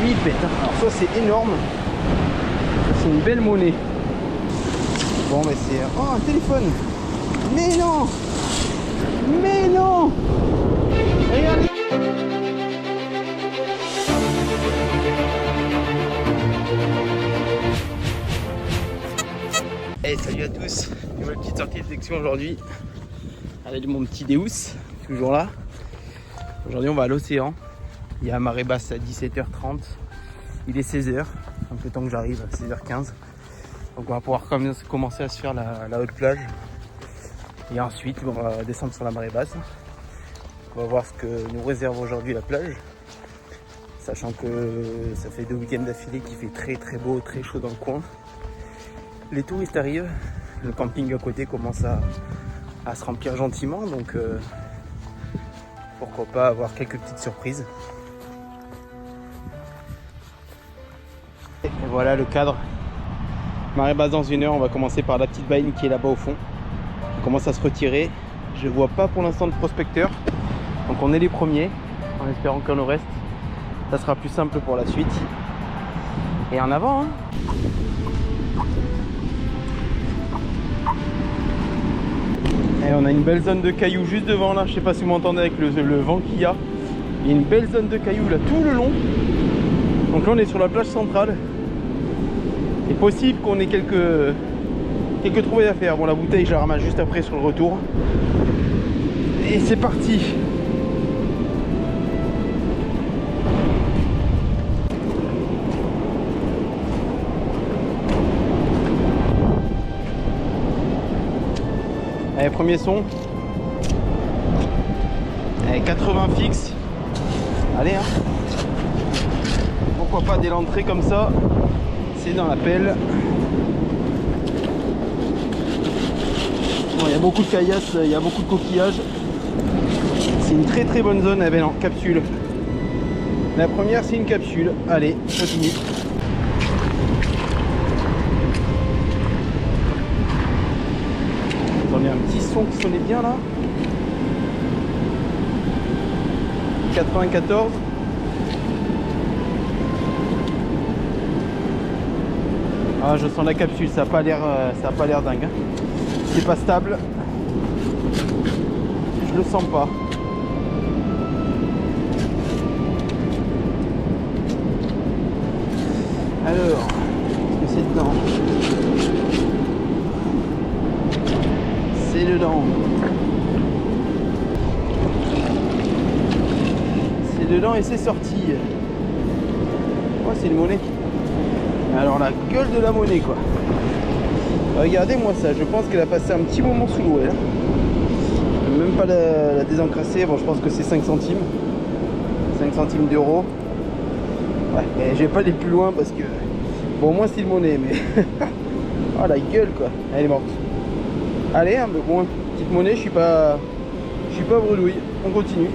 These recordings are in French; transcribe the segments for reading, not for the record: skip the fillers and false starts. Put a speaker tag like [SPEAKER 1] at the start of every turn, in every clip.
[SPEAKER 1] mi-pète. Alors ça c'est énorme. C'est une belle monnaie. Bon mais c'est... Oh, un téléphone. Mais non. Mais non. Regardez. Hey, salut à tous. Nouvelle petite sortie de section aujourd'hui. Avec mon petit Deus, toujours là. Aujourd'hui on va à l'océan. Il y a marée basse à 17h30. Il est 16h. Donc le temps que j'arrive à 16h15. Donc on va pouvoir commencer à se faire la haute plage. Et ensuite on va descendre sur la marée basse. On va voir ce que nous réserve aujourd'hui la plage. Sachant que ça fait 2 week-ends d'affilée qu'il fait très très beau, très chaud dans le coin. Les touristes arrivent. Le camping à côté commence à se remplir gentiment. Donc pourquoi pas avoir quelques petites surprises. Et voilà le cadre. Marée basse dans 1 heure, on va commencer par la petite baïne qui est là-bas au fond. On commence à se retirer. Je vois pas pour l'instant de prospecteurs. Donc on est les premiers, en espérant qu'il y en reste. Ça sera plus simple pour la suite. Et en avant hein. Et on a une belle zone de cailloux juste devant là. Je sais pas si vous m'entendez avec le vent qu'il y a. Il y a une belle zone de cailloux là tout le long. Donc là on est sur la plage centrale. C'est possible qu'on ait quelques trouvailles à faire. Bon la bouteille je la ramasse juste après sur le retour. Et c'est parti. Allez, premier son. Allez, 80 fixe. Allez hein. Pourquoi pas dès l'entrée comme ça. C'est dans la pelle. Bon, il y a beaucoup de caillasses, il y a beaucoup de coquillages. C'est une très très bonne zone. Eh ben non, capsule. La première c'est une capsule. Allez, continue. Attendez, un petit son qui sonnait bien là. 94. Ah, je sens la capsule, ça n'a pas l'air dingue. Hein. C'est pas stable. Je le sens pas. Alors, est-ce que c'est dedans? C'est dedans. C'est dedans et c'est sorti. Oh, c'est une monnaie. Alors la gueule de la monnaie quoi. Regardez-moi ça, je pense qu'elle a passé un petit moment sous l'eau. Même pas la désencrasser, bon je pense que c'est 5 centimes. 5 centimes d'euros. Ouais, et je vais pas aller plus loin parce que... Bon au moins c'est une monnaie mais... Oh la gueule quoi, elle est morte. Allez, hein, mais bon, petite monnaie, je suis pas bredouille, on continue.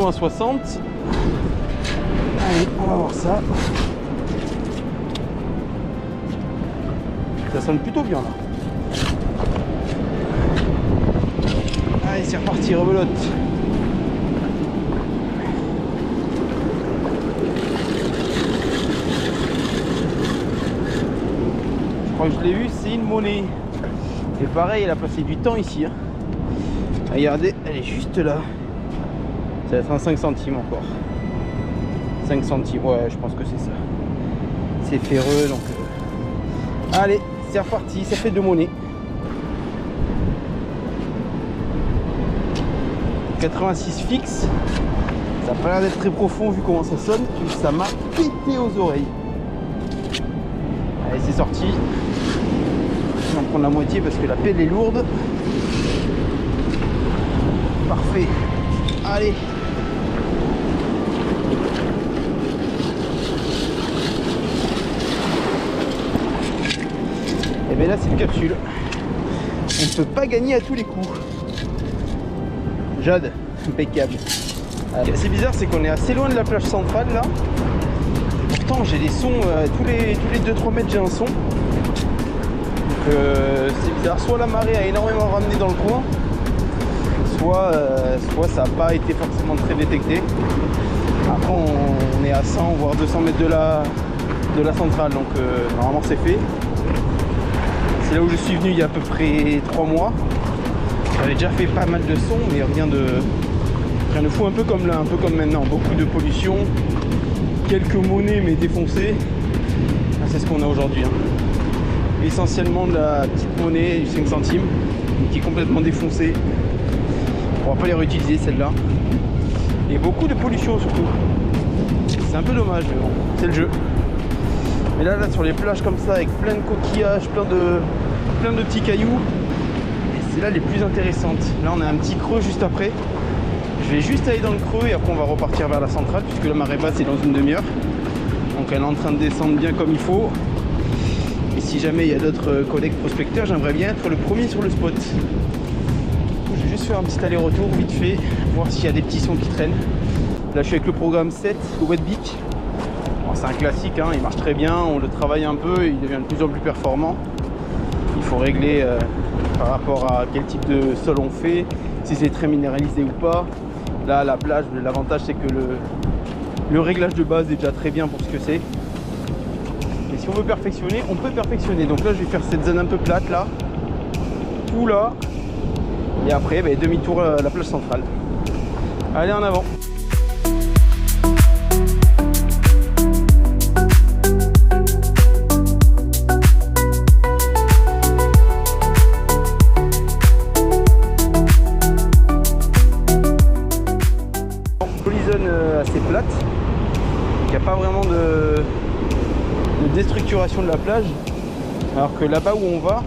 [SPEAKER 1] À 60. Allez, on va voir ça. Ça sonne plutôt bien là. Allez, c'est reparti, rebelote. Je crois que je l'ai vu, c'est une monnaie. Et pareil, elle a passé du temps ici. Hein. Regardez, elle est juste là. Ça va être un 5 centimes encore. 5 centimes, ouais, je pense que c'est ça. C'est ferreux, donc... Allez, c'est reparti, ça fait 2 monnaies. 86 fixe. Ça n'a pas l'air d'être très profond vu comment ça sonne. Ça m'a pété aux oreilles. Allez, c'est sorti. Je vais en prendre la moitié parce que la pelle est lourde. Parfait. Allez. Et bien là c'est une capsule. On ne peut pas gagner à tous les coups. Jade, impeccable. Ce qui est assez bizarre c'est qu'on est assez loin de la plage centrale là. Et pourtant j'ai des sons tous les 2-3 mètres j'ai un son. Donc c'est bizarre, soit la marée a énormément ramené dans le coin, soit ça n'a pas été forcément très détecté. Après on est à 100 voire 200 mètres de la centrale, donc normalement c'est fait. C'est là où je suis venu il y a à peu près 3 mois. J'avais déjà fait pas mal de sons, mais rien de fou, un peu comme là, un peu comme maintenant. Beaucoup de pollution, quelques monnaies mais défoncées. C'est ce qu'on a aujourd'hui. Essentiellement de la petite monnaie du 5 centimes qui est complètement défoncée. On va pas les réutiliser celle-là. Et beaucoup de pollution surtout. C'est un peu dommage, mais bon, c'est le jeu. Mais là sur les plages comme ça, avec plein de coquillages, plein de petits cailloux, c'est là les plus intéressantes. Là on a un petit creux juste après. Je vais juste aller dans le creux et après on va repartir vers la centrale, puisque la marée basse est dans une demi-heure. Donc elle est en train de descendre bien comme il faut. Et si jamais il y a d'autres collègues prospecteurs, j'aimerais bien être le premier sur le spot. Je vais juste faire un petit aller-retour vite fait, voir s'il y a des petits sons qui traînent. Là je suis avec le programme 7, le Wet Beak. C'est un classique, il marche très bien, on le travaille un peu, il devient de plus en plus performant. Il faut régler par rapport à quel type de sol on fait, si c'est très minéralisé ou pas. Là la plage, l'avantage c'est que le réglage de base est déjà très bien pour ce que c'est. Et si on veut perfectionner, on peut perfectionner. Donc là je vais faire cette zone un peu plate là, tout là, et après demi-tour à la plage centrale. Allez, en avant. Assez plate, il n'y a pas vraiment de déstructuration de la plage, alors que là-bas où on va,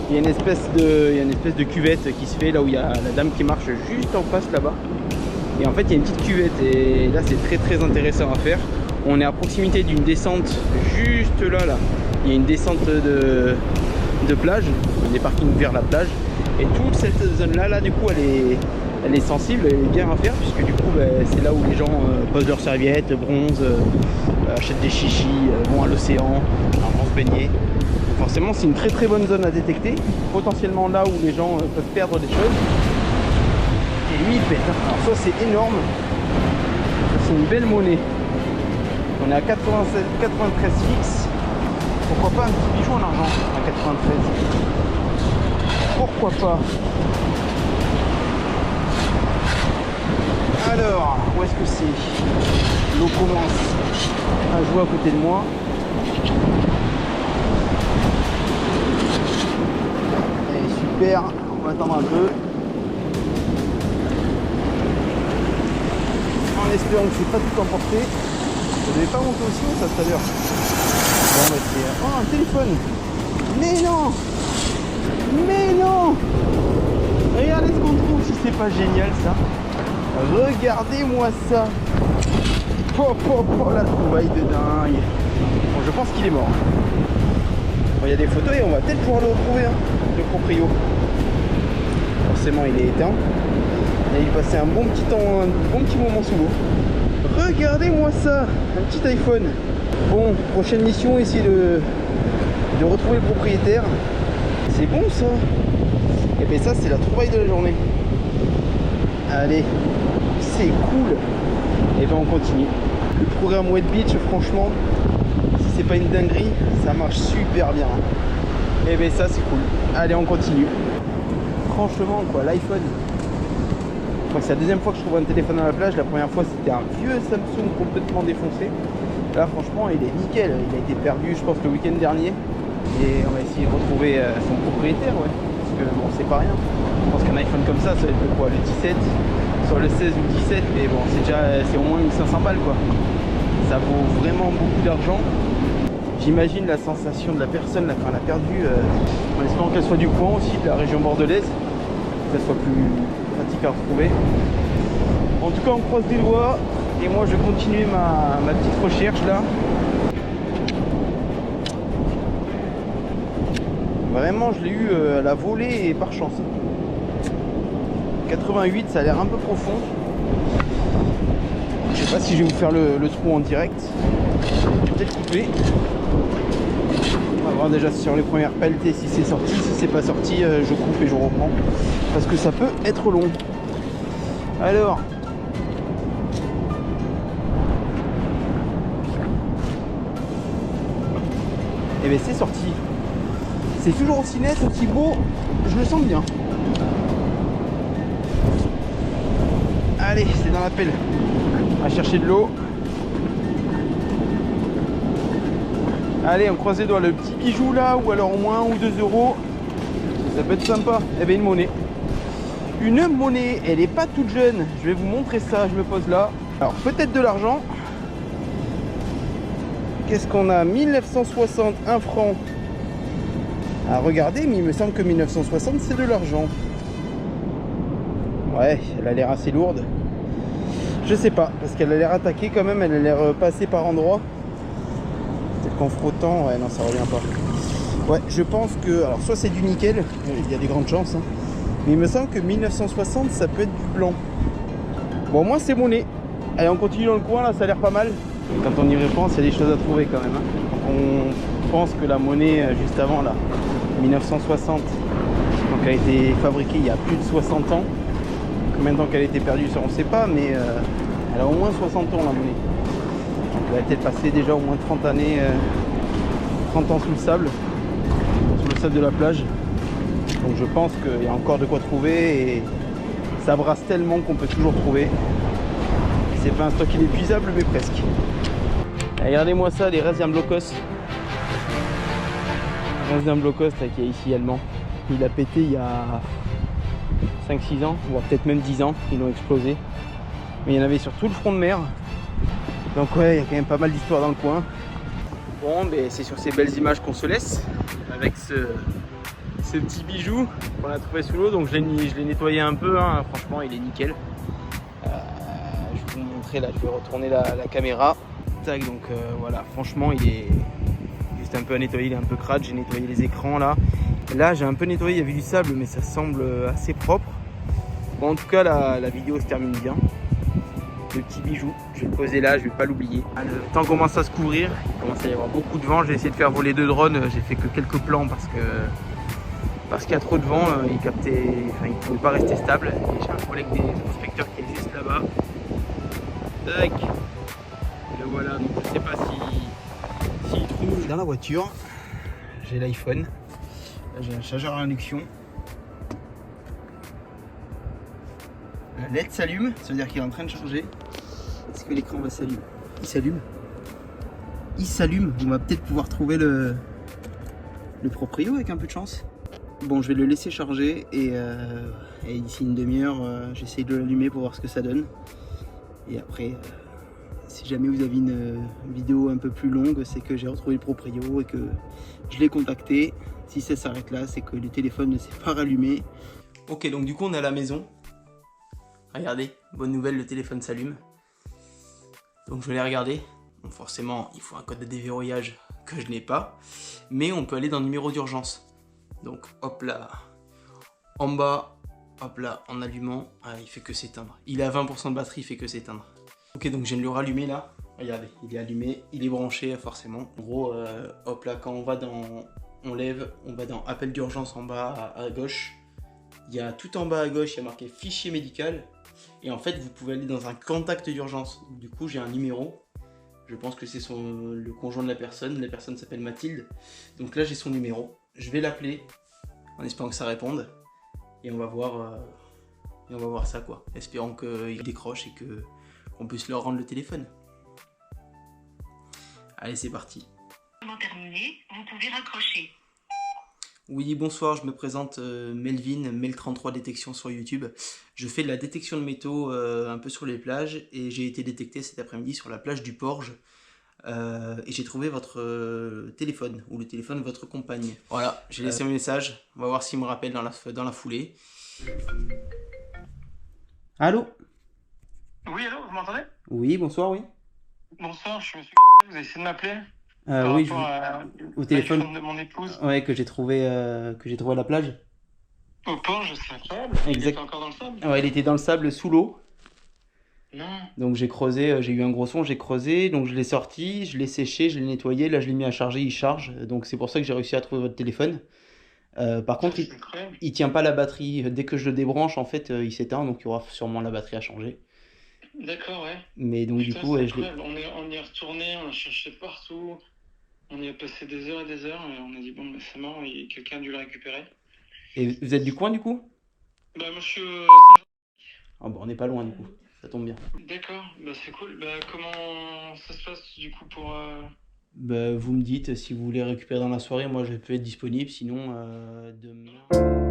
[SPEAKER 1] il y a une espèce de cuvette qui se fait là où il y a la dame qui marche juste en face là-bas, et en fait il y a une petite cuvette et là c'est très très intéressant à faire. On est à proximité d'une descente juste là, il y a une descente de plage, des parkings vers la plage, et toute cette zone là du coup elle est sensible, elle est bien à faire, puisque du coup c'est là où les gens posent leurs serviettes, bronzent, achètent des chichis, vont à l'océan, vont se baigner. Donc forcément c'est une très très bonne zone à détecter, potentiellement là où les gens peuvent perdre des choses. Et lui il pète, alors ça c'est énorme, c'est une belle monnaie. On est à 93 fixe, pourquoi pas un petit bijou en argent à 93, pourquoi pas. Alors, où est-ce que c'est? L'eau commence à jouer à côté de moi. Allez, super, on va attendre un peu. En espérant que c'est pas tout emporté. Vous n'avez pas monté aussi haut ça tout à l'heure? Bon, c'est... Oh, un téléphone! Mais non! Mais non! Regardez ce qu'on trouve, si c'est pas génial ça! Regardez-moi ça. La trouvaille de dingue. Bon, je pense qu'il est mort. Bon, il y a des photos et on va peut-être pouvoir le retrouver, le proprio. Forcément il est éteint. Et il passait un bon petit moment sous l'eau. Regardez-moi ça, un petit iPhone. Bon, prochaine mission, essayer de retrouver le propriétaire. C'est bon ça. Et bien ça c'est la trouvaille de la journée. Allez, c'est cool. Et ben on continue. Le programme Wet Beach, franchement, si c'est pas une dinguerie, ça marche super bien. Et ben ça c'est cool. Allez, on continue. Franchement quoi, l'iPhone. C'est la deuxième fois que je trouve un téléphone à la plage. La première fois c'était un vieux Samsung complètement défoncé. Là franchement il est nickel. Il a été perdu je pense le week-end dernier. Et on va essayer de retrouver son propriétaire, ouais. Parce que bon c'est pas rien. Je pense qu'un iPhone comme ça va être quoi, le 17, soit le 16 ou le 17, mais bon c'est au moins 1500 balles quoi. Ça vaut vraiment beaucoup d'argent. J'imagine la sensation de la personne là, quand elle a perdu, en espérant qu'elle soit du coin aussi, de la région bordelaise, que ça soit plus pratique à retrouver. En tout cas on croise des doigts et moi je vais continuer ma petite recherche là. Vraiment je l'ai eu à la volée et par chance. 88 ça a l'air un peu profond. Je sais pas si je vais vous faire le trou en direct. Peut-être couper. On va voir. voir déjà sur les premières pelletées si c'est sorti. Si c'est pas sorti, je coupe et je reprends. Parce que ça peut être long. Alors. Et bien c'est sorti. C'est toujours aussi net, aussi beau. Je le sens bien. Allez, c'est dans la pelle. On va chercher de l'eau. Allez, on croise les doigts. Le petit bijou là, ou alors au moins 1 ou 2 euros. Ça peut être sympa. Eh bien, une monnaie. Une monnaie. Elle n'est pas toute jeune. Je vais vous montrer ça. Je me pose là. Alors, peut-être de l'argent. Qu'est-ce qu'on a? 1960, 1 franc. À regarder, mais il me semble que 1960, c'est de l'argent. Ouais, elle a l'air assez lourde. Je sais pas, parce qu'elle a l'air attaquée quand même. Elle a l'air passée par endroits. Peut-être qu'en frottant, ouais, non, ça revient pas. Ouais, je pense que... Alors, soit c'est du nickel, il y a des grandes chances. Hein, mais il me semble que 1960, ça peut être du blanc. Bon, moi, c'est mon nez. Allez, on continue dans le coin, là, ça a l'air pas mal. Quand on y repense, il y a des choses à trouver quand même. Hein. Quand on pense que la monnaie, juste avant, là, 1960, donc elle a été fabriquée il y a plus de 60 ans. Combien de temps qu'elle a été perdue, ça on ne sait pas, mais elle a au moins 60 ans la monnaie. Donc elle a peut-être passé déjà au moins 30 années, 30 ans sous le sable de la plage. Donc je pense qu'il y a encore de quoi trouver et ça brasse tellement qu'on peut toujours trouver. C'est pas un stock inépuisable, mais presque. Et regardez-moi ça, les Raziam Blocos. Raziam Blocos là, qui est ici allemand. Il a pété il y a 5-6 ans, voire peut-être même 10 ans, ils l'ont explosé. Mais il y en avait sur tout le front de mer. Donc ouais, il y a quand même pas mal d'histoires dans le coin. Bon, ben, c'est sur ces belles images qu'on se laisse. Avec ce petit bijou qu'on a trouvé sous l'eau. Donc je l'ai nettoyé un peu, hein. Franchement il est nickel. Je vais vous montrer là, je vais retourner la caméra. Tac, donc voilà, franchement il est juste un peu à nettoyer, il est un peu crade. J'ai nettoyé les écrans là. Là j'ai un peu nettoyé, il y avait du sable mais ça semble assez propre. Bon, en tout cas la vidéo se termine bien. Le petit bijou, je vais le poser là, je vais pas l'oublier. Le temps commence à se couvrir, il commence à y avoir beaucoup de vent. J'ai essayé de faire voler 2 drones, j'ai fait que quelques plans parce qu'il y a trop de vent, il ne pouvait pas rester stable. Et j'ai un collègue des inspecteurs qui est juste là-bas. Tac. Et le voilà, donc je sais pas s'il trouve. Dans la voiture, j'ai l'iPhone. Là j'ai un chargeur à induction. La LED s'allume, ça veut dire qu'il est en train de charger. Est-ce que l'écran va s'allumer? Il s'allume. Il s'allume. On va peut-être pouvoir trouver le proprio avec un peu de chance. Bon, je vais le laisser charger et d'ici une demi-heure, j'essaie de l'allumer pour voir ce que ça donne. Et après, si jamais vous avez une vidéo un peu plus longue, c'est que j'ai retrouvé le proprio et que je l'ai contacté. Si ça s'arrête là, c'est que le téléphone ne s'est pas rallumé. Ok, donc du coup on est à la maison. Regardez, bonne nouvelle, le téléphone s'allume. Donc je vais aller regarder. Bon, forcément, il faut un code de déverrouillage que je n'ai pas. Mais on peut aller dans le numéro d'urgence. Donc hop là, en bas, hop là, en allumant, il fait que s'éteindre. Il a 20% de batterie, il fait que s'éteindre. Ok, donc je viens de le rallumer là. Regardez, il est allumé, il est branché forcément. En gros, hop là, quand on va dans... On lève, on va dans appel d'urgence en bas à gauche. Il y a tout en bas à gauche, il y a marqué fichier médical. Et en fait, vous pouvez aller dans un contact d'urgence. Du coup, j'ai un numéro. Je pense que c'est le conjoint de la personne. La personne s'appelle Mathilde. Donc là, j'ai son numéro. Je vais l'appeler en espérant que ça réponde. Et on va voir ça quoi. Espérons qu'il décroche et qu'on puisse leur rendre le téléphone. Allez, c'est parti.
[SPEAKER 2] Terminé, vous pouvez raccrocher.
[SPEAKER 1] Oui, bonsoir, je me présente Melvin, Mel33 Détection sur YouTube. Je fais de la détection de métaux un peu sur les plages et j'ai été détecté cet après-midi sur la plage du Porge. Et j'ai trouvé votre téléphone, ou le téléphone de votre compagne. Voilà, j'ai laissé un message, on va voir s'il me rappelle dans la foulée. Allô?
[SPEAKER 3] Oui, allô, vous m'entendez?
[SPEAKER 1] Oui, bonsoir, oui.
[SPEAKER 3] Bonsoir, je suis vous avez essayé de m'appeler
[SPEAKER 1] oui,
[SPEAKER 3] au
[SPEAKER 1] téléphone
[SPEAKER 3] de mon épouse.
[SPEAKER 1] Ouais, que j'ai trouvé à la plage.
[SPEAKER 3] Au Porge, c'est incroyable.
[SPEAKER 1] Exact.
[SPEAKER 3] Il était encore dans le sable.
[SPEAKER 1] Ouais, il était dans le sable, sous l'eau.
[SPEAKER 3] Non.
[SPEAKER 1] Donc j'ai creusé, j'ai eu un gros son, j'ai creusé, donc je l'ai sorti, je l'ai séché, je l'ai nettoyé, là je l'ai mis à charger, il charge. Donc c'est pour ça que j'ai réussi à trouver votre téléphone. Par
[SPEAKER 3] Ça,
[SPEAKER 1] contre,
[SPEAKER 3] c'est incroyable.
[SPEAKER 1] il tient pas la batterie. Dès que je le débranche, en fait, il s'éteint, donc il y aura sûrement la batterie à changer.
[SPEAKER 3] D'accord, ouais.
[SPEAKER 1] Mais donc du
[SPEAKER 3] Putain,
[SPEAKER 1] coup,
[SPEAKER 3] c'est
[SPEAKER 1] ouais,
[SPEAKER 3] incroyable. On y est retourné, on a cherché partout. On y a passé des heures et des heures et on a dit, bon, bah, c'est mort, quelqu'un a dû le récupérer.
[SPEAKER 1] Et vous êtes du coin du coup?
[SPEAKER 3] Bah, moi, je suis.
[SPEAKER 1] Ah bon, on n'est pas loin du coup, ça tombe bien.
[SPEAKER 3] D'accord, bah, c'est cool. Bah, comment ça se passe du coup pour.
[SPEAKER 1] Bah, vous me dites si vous voulez récupérer dans la soirée, moi je peux être disponible, sinon demain.